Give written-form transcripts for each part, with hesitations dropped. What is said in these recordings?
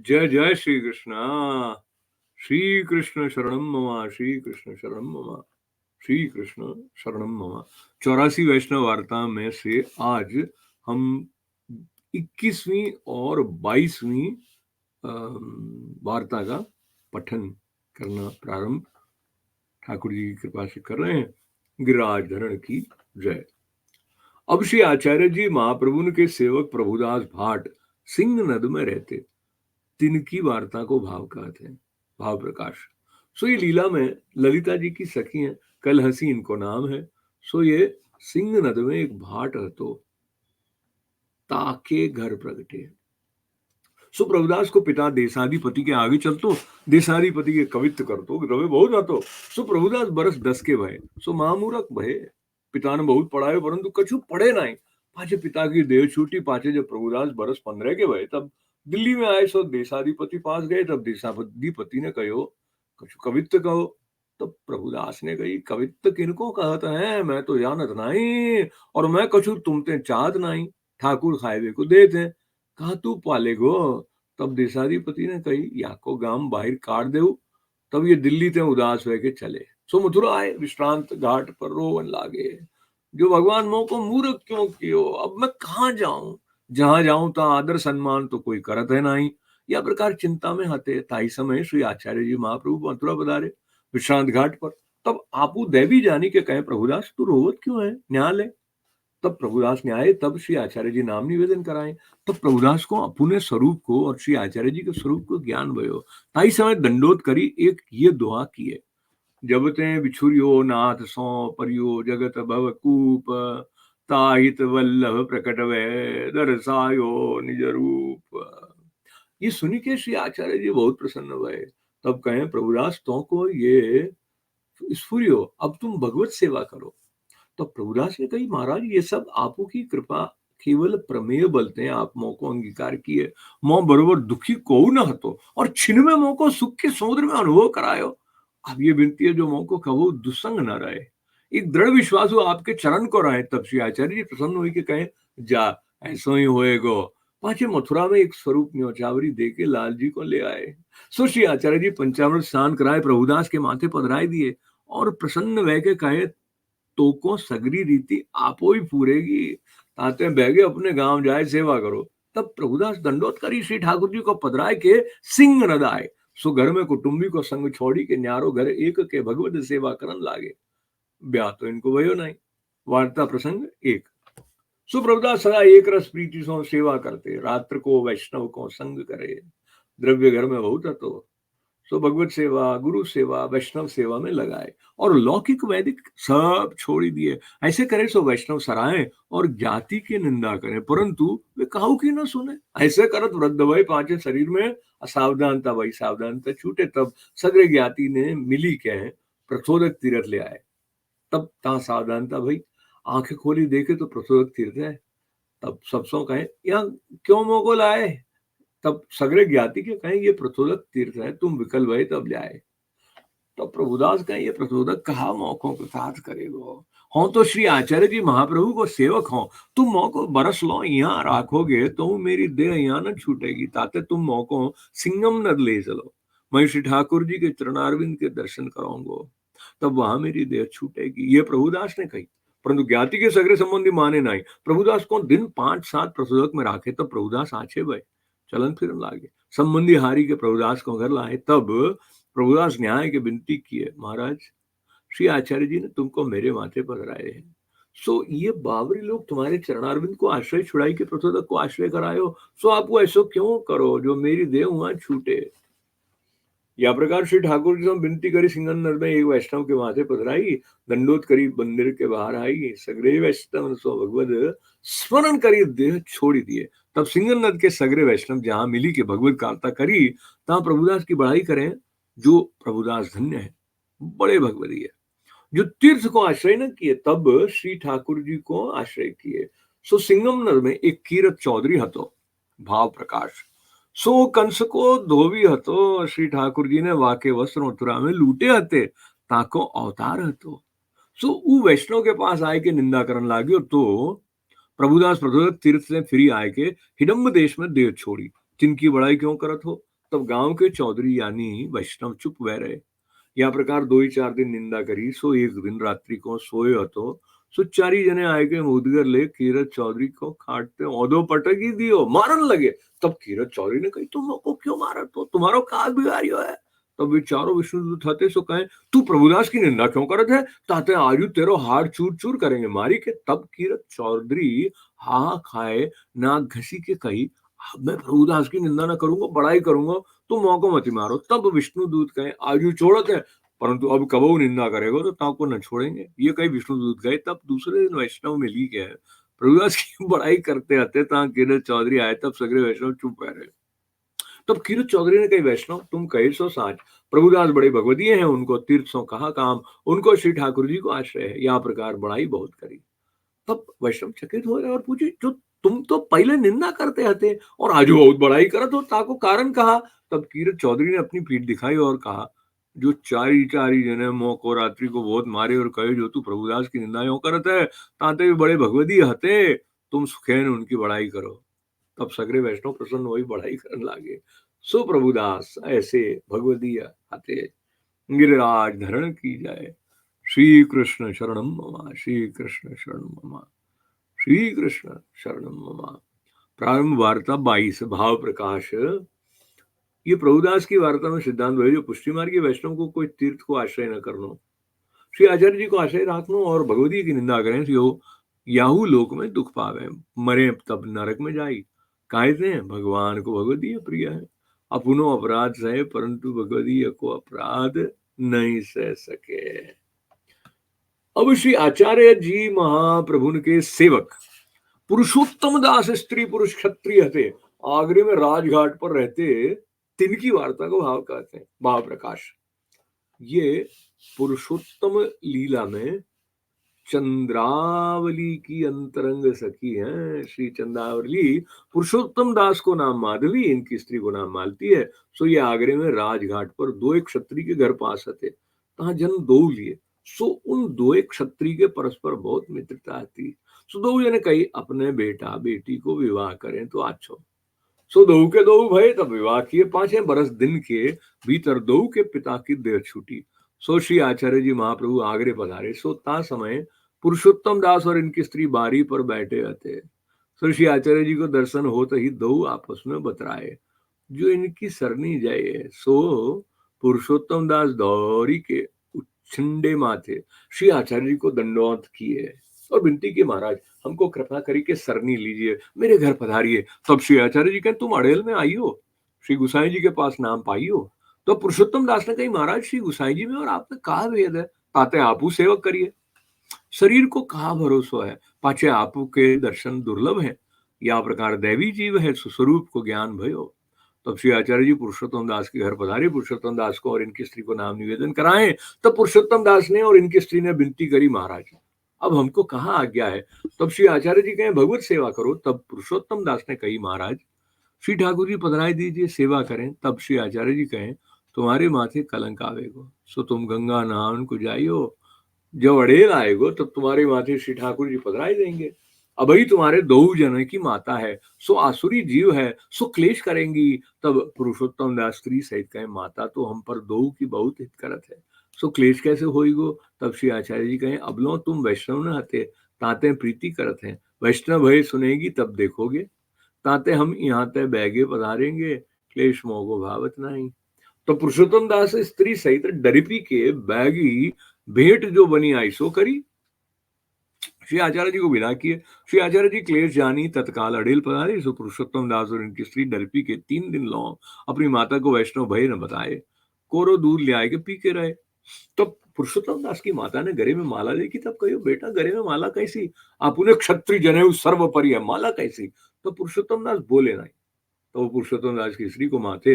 जय जय श्री कृष्ण। श्री कृष्ण शरणम मम, श्री कृष्ण शरणम मम, श्री कृष्ण शरणम मम। 84 वैष्णव वार्ता में से आज हम 21वीं और 22वीं वार्ता का पठन करना प्रारंभ ठाकुर जी की कृपा से कर रहे हैं। गिरिराज धरण की जय। अब श्री आचार्य जी महाप्रभु के सेवक प्रभुदास भाट सिंह नद में रहते, तिनकी वार्ता को भाव कहते हैं, भाव प्रकाश। सो ये लीला में ललिता जी की सखी हैं, कल हंसी इनको नाम है। सो ये सिंह नद में एक भाट हतो ताके घर प्रगटे। सो प्रभुदास को पिता देशाधिपति के आगे चलतो, देशाधिपति के कवित्व करतो, रवे बहुत हतो। सो प्रभुदास बरस 10 के भय, सो महामूरख भय। पिता ने बहुत पढ़ायो परंतु कछु पढ़े नहीं। पाछे पिता की देह छूटी, पाछे जब प्रभुदास बरस 15 के भय तब दिल्ली में आए। सो देशाधिपति पास गए, तब देशाधिपति ने कहो कछु कवित्व कहो। तब प्रभुदास ने कही कवित्व किनको कहत है, मैं तो जानत नहीं, और मैं कछु तुमते चाहत नहीं। ठाकुर खाएबे को देते, कहा तू पालेगो। तब देशाधिपति ने कही याको गाम बाहर काट देऊ। तब ये दिल्ली ते उदास हुए के चले। सो मथुरा आए, विश्रांत घाट पर रोवन लागे। जो भगवान मोह को मूर्ख क्यों कियो, अब मैं कहाँ जाऊं, जहां जाऊं ता आदर सम्मान तो कोई करत है नहीं। यह प्रकार चिंता में हते, ताई समय श्री आचार्य जी महाप्रभु मथुरा पधारे विश्रांत घाट पर। तब आपू देवी जानी के कहे प्रभुदास तू रोवत क्यों है, न्याय। तब प्रभुदास ने आए, तब श्री आचार्य जी नाम निवेदन कराए। तब प्रभुदास को अपने स्वरूप को और श्री आचार्य जी के स्वरूप को ज्ञान भयो। ताई समय दंडोत करी एक ये दुआ किए, जब ते बिछुरियो नाथ सो परियो जगत भव कूप, ताहित वल्लभ प्रकट वे दर्शायो निज रूप। ये सुनी के श्री आचार्य जी बहुत प्रसन्न हुए। तब कहे प्रभुदास तो को ये स्फुरियो, अब तुम भगवत सेवा करो। तो प्रभुदास ने कही महाराज ये सब आपू की कृपा केवल प्रमेय बलते हैं, आप मोह को अंगीकार किए। मोह बरोबर दुखी को न हतो, और छिन में मोह को सुख के समुद्र में अनुभव करायो। अब ये विनती है जो मोह को कहो दुसंग न रहे, एक दृढ़ विश्वास हो आपके चरण को रहे। तब श्री आचार्य जी प्रसन्न हुई के कहे जा ऐसो ही होएगो। पाछे मथुरा में एक स्वरूप न्योचावरी दे के लाल जी को ले आए। सो श्री आचार्य जी पंचामृत स्नान कराए, प्रभुदास के माथे पधराई दिए, और प्रसन्न वह के कहे तो को सगरी रीति आपो ही पूरेगी, ताते बैगे अपने गांव जाए सेवा करो। तब प्रभुदास दंडोत करी श्री ठाकुर जी को पधराए के सिंह नदाए। सो घर में कुटुंबी को संग छोड़ी के न्यारो घर एक के भगवत सेवा करन लागे। ब्याह तो इनको भयो नहीं। वार्ता प्रसंग 1। सो प्रभुदास सदा एक रस प्रीति सो सेवा करते, रात्र को वैष्णव को संग करे। द्रव्य घर में बहुत तो सो भगवत सेवा, गुरु सेवा, वैष्णव सेवा में लगाए, और लौकिक वैदिक सब छोड़ दिए। ऐसे करे सो वैष्णव सराय और जाति की निंदा करें, परंतु वे काहू की न सुने। ऐसे करत वृद्ध भय पांचे शरीर में असावधानता वही सावधानता छूटे। तब सग्र ज्ञाति ने मिली के प्रचोदक तीर्थ ले आए। तब ता सावधानता भाई आंखें खोली देखे तो प्रचोदक तीर्थ है। तब सब सो कहे यहाँ क्यों मोको लाए। तब सगरे ज्ञाति के कहें ये प्रचोदक तीर्थ है, तुम विकल भय तब ले आए। तो प्रभुदास कहें ये प्रचोदक कहा मौकों के साथ करेगो। हो तो श्री आचार्य जी महाप्रभु को सेवक हो, तुम मौको बरस लो यहाँ राखोगे तो मेरी देह यहाँ न छूटेगी, ताते तुम मौको सिंगम नद ले चलो, मैं श्री ठाकुर जी के चरणारविंद के दर्शन कराऊंगो, तब वहां मेरी देह छूटेगी। ये प्रभुदास ने कही, परंतु ज्ञाति के सगरे संबंधी माने नहीं। प्रभुदास को दिन 5-7 प्रचोदक में राखे, तब प्रभुदास आछे भय चलन फिरन लागे। संबंधी हारी के प्रभुदास को घर लाए। तब प्रभुदास न्याय के विनती किए, महाराज श्री आचार्य जी ने तुमको मेरे माथे पर लगाए हैं, सो ये बावरी लोग तुम्हारे चरणारविंद को आश्रय छुड़ाई के प्रचोदक को आश्रय करायो, सो आप ऐसो क्यों करो जो मेरी देह वहां छूटे। या प्रकार श्री ठाकुर जी से विनती करी, सिंगन नर में एक वैष्णव के माथे पधराई, दंडोत करी मंदिर के बाहर आई, सगरे वैष्णव सो भगवत स्मरण करी देह छोड़ी दिए। तब सिंगन नद के सगरे वैष्णव जहां मिली के भगवत कार्ता करी, तहां प्रभुदास की बढ़ाई करें। जो प्रभुदास धन्य है, बड़े भगवती है, जो तीर्थ को आश्रय न किए, तब श्री ठाकुर जी को आश्रय किए। सो सिंगम नद में एक कीरत चौधरी हतो, भाव प्रकाश। सो कंस को धोबी हतो, श्री ठाकुर जी ने वाके वस्त्र मथुरा में लूटे हते, ताको अवतार हतो। सो ऊ वैष्णव के पास आए के निंदा करन लाग्यो, तो प्रभुदास प्रचोदक तीर्थ से फिरी आए के हिडम्ब देश में देह छोड़ी। जिनकी बड़ाई क्यों करत हो, तब गांव के चौधरी यानी वैष्णव चुप वह रहे। या प्रकार 2 ही 4 दिन निंदा करी, सो एक दिन रात्रि को सोए હતો। सो चारी जने आए के मुदगर ले कीरत चौधरी को खाटते औदो पटकी दियो, मारन लगे। तब कीरत चौधरी ने कही, तुम को क्यों मारा, तो तुम्हारो का बिगाड़ियो है। तब वे चारों विष्णुदूत थे, सो कहे, तू प्रभुदास की निंदा क्यों करत है, ताते आयु तेरो हार चूर चूर करेंगे मारी के। तब कीरत चौधरी हा खाए नाक घसी के कही, मैं प्रभुदास की निंदा ना करूंगा, बड़ाई करूंगा, तुम मौको मत मारो। तब विष्णुदूत कहे, आयु छोड़त है, परंतु अब कबो निंदा करेगा तो ताको न छोड़ेंगे। ये कई विष्णुदूत गए। तब दूसरे दिन वैष्णव मिली गए, प्रभुदास की बड़ाई करते आते, ता कीरत चौधरी आए। तब सगरे वैष्णव चुप रहे। तब कीरत चौधरी ने कही, वैष्णव तुम कहे सो साच, प्रभुदास बड़े भगवदीय हैं, उनको तीर्थ सो कहा काम, उनको श्री ठाकुर जी को आश्रय है, यह प्रकार बड़ाई बहुत करी। तब वैष्णव चकित हो गए और पूछे, जो तुम तो पहले निंदा करते थे और आज बहुत बड़ाई करत हो, ताको कारण कहा। तब कीरत चौधरी ने अपनी पीठ दिखाई और कहा, जो चारी चारी जने मोह को रात्रि को बहुत मारे और कहे, जो तू प्रभुदास की निंदा यो करत है, ताते भी बड़े भगवदी हते, तुम सुखेन उनकी बड़ाई करो। तब सगरे वैष्णव प्रसन्न हुई, बड़ाई करने लागे। सो प्रभुदास ऐसे भगवदीय हते, गिरिराज धरण की जाए। श्री कृष्ण शरणम मम, श्री कृष्ण शरणम मम, श्री कृष्ण शरणम मम। प्रारंभ वार्ता 22 भाव प्रकाश। ये प्रभुदास की वार्ता में सिद्धांत है, जो पुष्टि मार्ग के वैष्णव को कोई तीर्थ को आश्रय न करनो, श्री आचार्य जी को आश्रय रखनो और भगवदी की निंदा करें, तो याहू लोक में दुख पावे, मरे तब नरक में जाई। कहते हैं भगवान को भगवदीय प्रिय है, अपनो अपराध सहे, परंतु भगवदीय को अपराध नहीं सह सके। अब श्री आचार्य जी महाप्रभु के सेवक पुरुषोत्तम दास स्त्री पुरुष क्षत्रिय थे, आगरे में राजघाट पर रहते, तिनकी वार्ता को भाव कहते हैं, भाव प्रकाश। ये पुरुषोत्तम लीला में चंद्रावली की अंतरंग सखी हैं। श्री चंद्रावली पुरुषोत्तम दास को नाम माधवी, इनकी स्त्री को नाम मालती है। सो ये आगरे में राजघाट पर दो एक क्षत्रिय के घर पास थे, तहां जन्म दो लिए। सो उन दो एक क्षत्रिय के परस्पर बहुत मित्रता थी। सो दो जने कही, अपने बेटा बेटी को विवाह करें तो अच्छो। सो दो के दो भय, तब विवाह किए। 5 बरस दिन के भीतर दो के पिता की देह छूटी। सो श्री आचार्य जी महाप्रभु आगरे पधारे। सो ता समय पुरुषोत्तम दास और इनकी स्त्री बारी पर बैठे थे। सो श्री आचार्य जी को दर्शन होते ही दो आपस में बतराए, जो इनकी सरनी जाए। सो पुरुषोत्तम दास दौरी के उछंडे माथे श्री आचार्य जी को दंडवत किए और विनती की, महाराज हमको कृपा करी के सरनी लीजिए, मेरे घर पधारिए। तब श्री आचार्य जी कहे, तुम अड़ेल में आई हो, श्री गुसाई जी के पास नाम पाई हो। तो पुरुषोत्तम दास ने कही, महाराज श्री गुसाई जी में और आप में कहा भेद है, ताते आपू सेवक करिए। शरीर को कहा भरोसा है, पाचे आपू के दर्शन दुर्लभ है, या प्रकार दैवी जीव है, स्वरूप को ज्ञान भयो। तब श्री आचार्य जी पुरुषोत्तम दास के घर पधारे, पुरुषोत्तम दास को और इनकी स्त्री को नाम निवेदन कराए। तब पुरुषोत्तम दास ने और इनकी स्त्री ने विनती करी, महाराज अब हमको कहाँ आज्ञा है। तब श्री आचार्य जी कहे, भगवत सेवा करो। तब पुरुषोत्तम दास ने कही, महाराज श्री ठाकुर जी पधराई दीजिए, सेवा करें। तब श्री आचार्य जी कहें, तुम्हारे माथे कलंक आवेगो, सो तुम गंगा नहान को जाइयो, जब अड़ेल आएगो तब तुम्हारे माथे श्री ठाकुर जी पधराई देंगे। अभी तुम्हारे दो जन की माता है, सो आसुरी जीव है, सो क्लेश करेंगी। तब पुरुषोत्तम दास स्त्री सहित कहे, माता तो हम पर दो की बहुत हित करत है, सो क्लेश कैसे होइगो। तब श्री आचार्य जी कहें, अबलो तुम वैष्णव न हते, ताते प्रीति करत हैं, वैष्णव भय सुनेगी तब देखोगे, ताते हम यहाँ ते बैगे पधारेंगे, क्लेश मोगो भावत नहीं। तो पुरुषोत्तम दास स्त्री सहित डरिपी के बैगी भेंट जो बनी आई सो करी, श्री आचार्य जी को विदा किए। श्री आचार्य जी क्लेश जानी तत्काल अड़ेल पधारे। सो पुरुषोत्तम दास और इनकी स्त्री डरिपी के 3 दिन लौ अपनी माता को वैष्णव भय न बताए, कोरो दूध ले आए के पी के रहे। तो पुरुषोत्तम दास की माता ने गले में माला देखी, तब कहो, बेटा गले में माला कैसी, आपने क्षत्रिय जनेऊ सर्वपरि है, माला कैसी। तो पुरुषोत्तम दास बोले नहीं। तो पुरुषोत्तम दास की स्त्री को माथे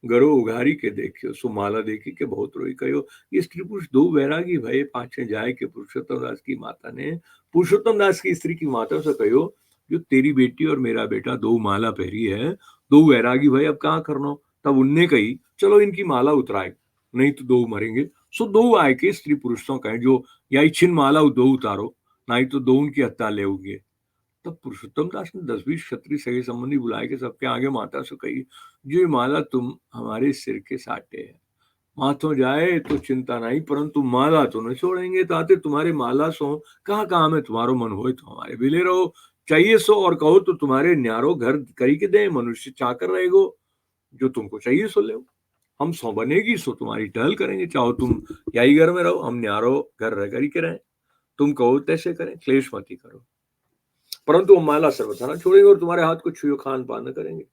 गरो उघारी के देखियो, सो माला देखी के बहुत रोई। कहो, ये स्त्री पुरुष दो वैरागी भय पाछे जाए के। पुरुषोत्तम दास की माता ने पुरुषोत्तम दास की स्त्री की माता से कहो, जो तेरी बेटी और मेरा बेटा दो माला पहरी है, दो वैरागी भय, अब कहाँ करना। तब उनने कही, चलो इनकी माला उतराए, नहीं तो दो मरेंगे। सो दो आए के स्त्री पुरुषों कहे, जो या छिन माला दो उतारो, नहीं तो दो उनकी हत्या ले। तब पुरुषोत्तम दास ने 10-20 क्षत्रिय सगे संबंधी बुलाए के सबके आगे माता से कही, जो माला तुम हमारे सिर के साटे है, माथों जाए तो चिंता नहीं, परंतु माला तो न छोड़ेंगे। ताते तुम्हारे माला सो कहाँ कहाँ में तुम्हारो मन होए तो हमारे बिले रहो, चाहिए सो और कहो तो तुम्हारे न्यारो घर करी के दे, मनुष्य चाकर रहेगो, जो तुमको चाहिए सो ले। हम सौ बनेगी सो तुम्हारी टहल करेंगे, चाहो तुम यही घर में रहो, हम न्यारो घर रह करी के रहें, तुम कहो तैसे करें, क्लेश मती करो, परंतु हम माला सर्वथा न छोड़ेंगे और तुम्हारे हाथ को छुयो खान पान न करेंगे।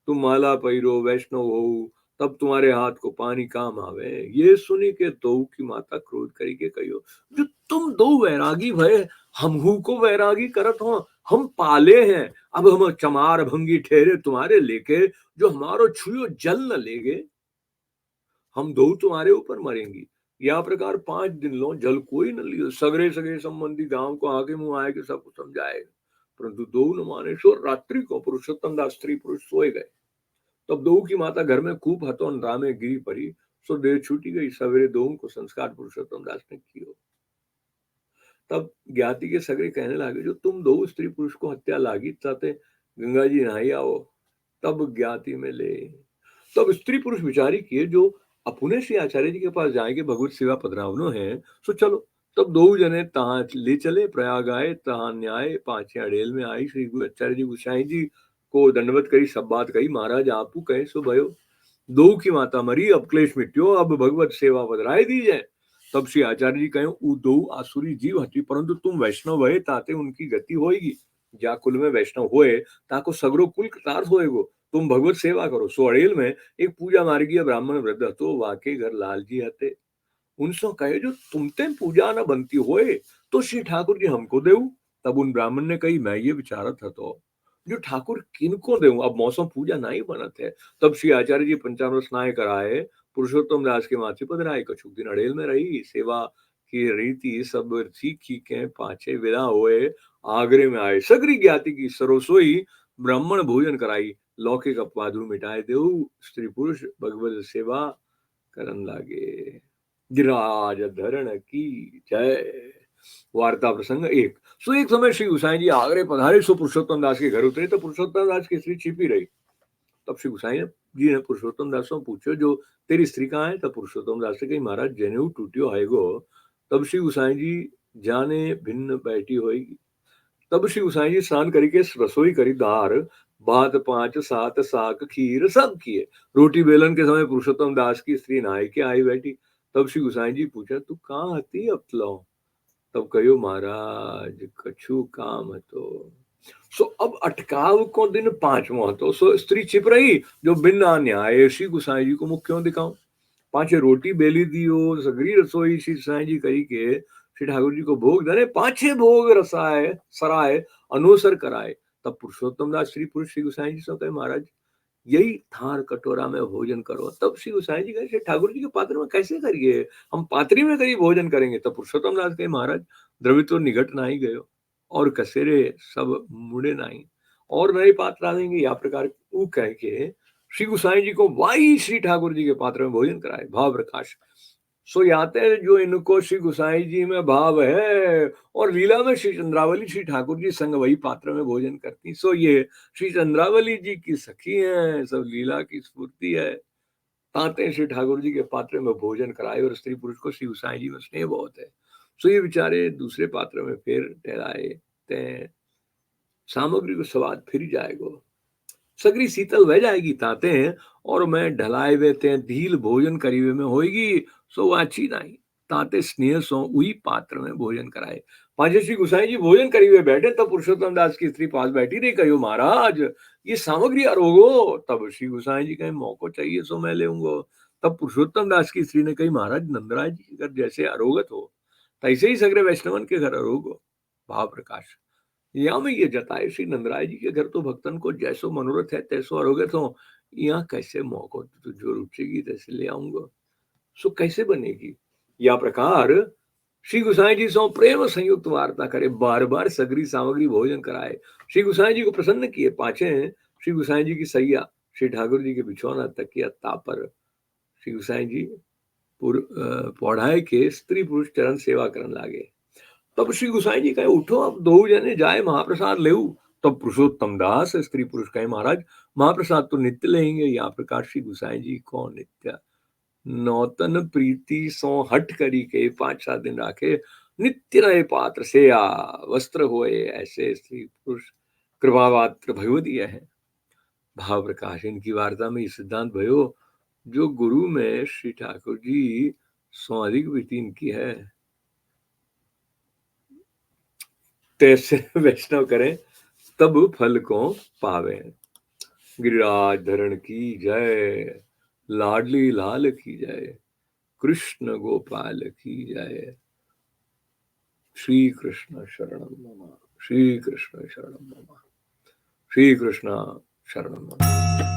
तुम माला पहिरो वैष्णव हो, तब तुम्हारे हाथ को पानी काम आवे। ये सुनी के दो की माता क्रोध करी के कहियो, जो तुम दो वैरागी भय हमहू को वैरागी करत हो, हम पाले हैं, अब हम चमार भंगी ठहरे तुम्हारे लेके, जो हमारो छुयो जल न लेगे, हम दो तुम्हारे ऊपर मरेंगी। या प्रकार 5 दिन लो जल कोई न लियो, सगरे सगे संबंधी गांव को आगे मुंह आए के सबको समझाए, परंतु दो न माने। सो रात्रि को पुरुषोत्तम दास स्त्री पुरुष सोए गए। तब दो की माता घर में खूब हतो रामे गिरी पड़ी, सो देह छूटी गई। सवेरे दो को संस्कार पुरुषोत्तम दास ने कियो। तब ज्ञाति के सगरे कहने लगे, जो तुम दो स्त्री पुरुष को हत्या लागी, ताते गंगा जी नहाई आओ। तब ज्ञाति में ले, तब स्त्री पुरुष विचारी किए, जो अपने श्री आचार्य जी के पास जाएंगे, भगवत सेवा पधरावनो है, सो चलो। तब दो जने तहां ले चले, प्रयाग आए, तहां न्याय पांचे अड़ेल में आई। श्री आचार्य जी गोसाई जी को दंडवत करी, सब बात कही। महाराज आपू कहे सो भयो, दो की माता मरी, अब क्लेश मिट्यो, अब भगवत सेवा पधराए दी जाए। तब श्री आचार्य जी कहे, ऊ दो आसुरी जीव हती, परंतु तुम वैष्णव भये, ताते उनकी गति होएगी। जा कुल में वैष्णव होए, ताको सगरो कुल कृतार्थ होएगो। तुम भगवत सेवा करो। सो अड़ेल में एक पूजा मार्गीय ब्राह्मण वृद्ध तो वाके घर लाल जी हते। उनसो कहे, जो तुमते पूजा न बनती होए, तो श्री ठाकुर जी हमको देऊ। तब उन ब्राह्मण ने कही, मैं ये विचारत हतो, जो ठाकुर किनको देऊ, अब मौसम पूजा नहीं बनत है। तब श्री आचार्य जी पंचामृत स्नाय कराए, पुरुषोत्तम दास के माथे पधराए। कछुक दिन अड़ेल में रही, सेवा की रीति सब सीखी के पाछे विदा होए, आगरे में आए। सगरी ज्ञाति की सरोसोई ब्राह्मण भोजन कराई, लौकिक अपवादु मिटाए देऊ। स्त्री पुरुष भगवत सेवा करन लागे। गिरिराज धरण की जय। वार्ता प्रसंग 1। सो एक समय श्री गोसाई जी आगरे पधारे, सो पुरुषोत्तम दास के घर उतरे, तो पुरुषोत्तम दास की स्त्री छिपी रही। तब श्री गोसाई जी ने पुरुषोत्तम दास से पूछो, जो तेरी स्त्री कहाँ है? तब पुरुषोत्तम दास से कही, महाराज जनेऊ टूटियो आएगो। तब श्री गोसाई जी जाने भिन्न बैठी होगी। तब श्री गोसाई जी स्नान करके रसोई करी, दार भात 5 7 साग खीर सब किए। रोटी बेलन के समय पुरुषोत्तम दास की स्त्री नहाई के आई बैठी। तब श्री गोसाई जी पूछा, तू कहाँ हती अब तलो? तब कहो, महाराज कछु काम है तो। सो अब अटकाव को दिन 5वां तो। सो स्त्री छिप रही, जो बिना न्याय श्री गोसाई जी को मुख क्यों दिखाऊं। पांचे रोटी बेली दियो, सगरी रसोई श्री गोसाई जी कही के श्री ठाकुर जी को भोग धरे, पांचे भोग रसाए सराय अनुसर कराए। तब पुरुषोत्तम दास श्री पुरुष श्री गोसाई जी से कहे, महाराज यही थार कटोरा में भोजन करो। तब श्री गोसाई जी कहे, ठाकुर जी के पात्र में कैसे करिए, हम पात्री में करी भोजन करेंगे। तब पुरुषोत्तम दास कहे, महाराज द्रव्य तो निगट ना ही गयो, और कसेरे सब मुड़े नहीं, और नए पात्र आएंगे। या प्रकार वो कह के श्री गोसाई जी को वाई श्री ठाकुर जी के पात्र में भोजन कराए। भाव प्रकाश। सो याते हैं, जो इनको श्री गोसाई जी में भाव है, और लीला में श्री चंद्रावली श्री ठाकुर जी संग वही पात्र में भोजन करती। सो ये श्री चंद्रावली जी की सखी है, सब लीला की स्फूर्ति है। ताते श्री ठाकुर जी के पात्र में भोजन कराए, और स्त्री पुरुष को श्री गोसाई जी में स्नेह बहुत है। सो ये बेचारे दूसरे पात्र में फिर ठहराए, ते सामग्री को स्वाद फिर जाएगो, सगरी शीतल वह जाएगी ताते हैं, और मैं ढलाए वे ते धील भोजन करीबे में होएगी, सो वाची नहीं। ताते स्नेह सो उही पात्र में भोजन कराए। पांचे श्री गोसाई जी भोजन करीबे बैठे, तब पुरुषोत्तम दास की स्त्री पास बैठी रही। कहो, महाराज ये सामग्री अरोगो। तब श्री गोसाई जी कहे, मौको चाहिए सो मैं लेऊंगो। तब पुरुषोत्तम दास की स्त्री ने कही, महाराज नंदराज जी के घर जैसे अरोगत हो, तैसे ही सगरे वैष्णवन के घर अरोगो। भाव प्रकाश। यहाँ में ये जताए, श्री नंदराय जी के घर तो भक्तन को जैसो मनोरथ है तैसो अरोगत हो। यहाँ कैसे मौको तो जो रुचेगी तैसे ले आऊंगा, सो कैसे बनेगी। या प्रकार श्री गोसाई जी सो प्रेम संयुक्त वार्ता करे, बार बार सगरी सामग्री भोजन कराए, श्री गोसाई जी को प्रसन्न किए। पाछे श्री गोसाई जी की सैया, श्री ठाकुर जी के बिछौना तकिया तापर श्री गोसाई जी पौढ़ाए के स्त्री पुरुष चरण सेवा करने लागे। तब श्री गोसाई जी कहे, उठो अब दो जने जाए महाप्रसाद लेऊ। तब पुरुषोत्तम दास स्त्री पुरुष कहे, महाराज महाप्रसाद तो नित्य लेंगे। यहाँ प्रकाश श्री गुसाई जी कौन नित्य, नौतन प्रीति सो हट करी के 5-7 दिन राखे, नित्य रहे पात्र से आ वस्त्र होए, ऐसे स्त्री पुरुष कृपापात्र भयो दिया है। भाव प्रकाश इनकी वार्ता में सिद्धांत भयो, जो गुरु में श्री ठाकुर जी सो अधिक प्रीति इनकी है, तैसे वैष्णव करें तब फल को पावे। गिरिराज धरण की जय, लाडली लाल की जय, कृष्ण गोपाल की जय। श्री कृष्ण शरणम मम, श्री कृष्ण शरणम मम, श्री कृष्ण शरणम मम।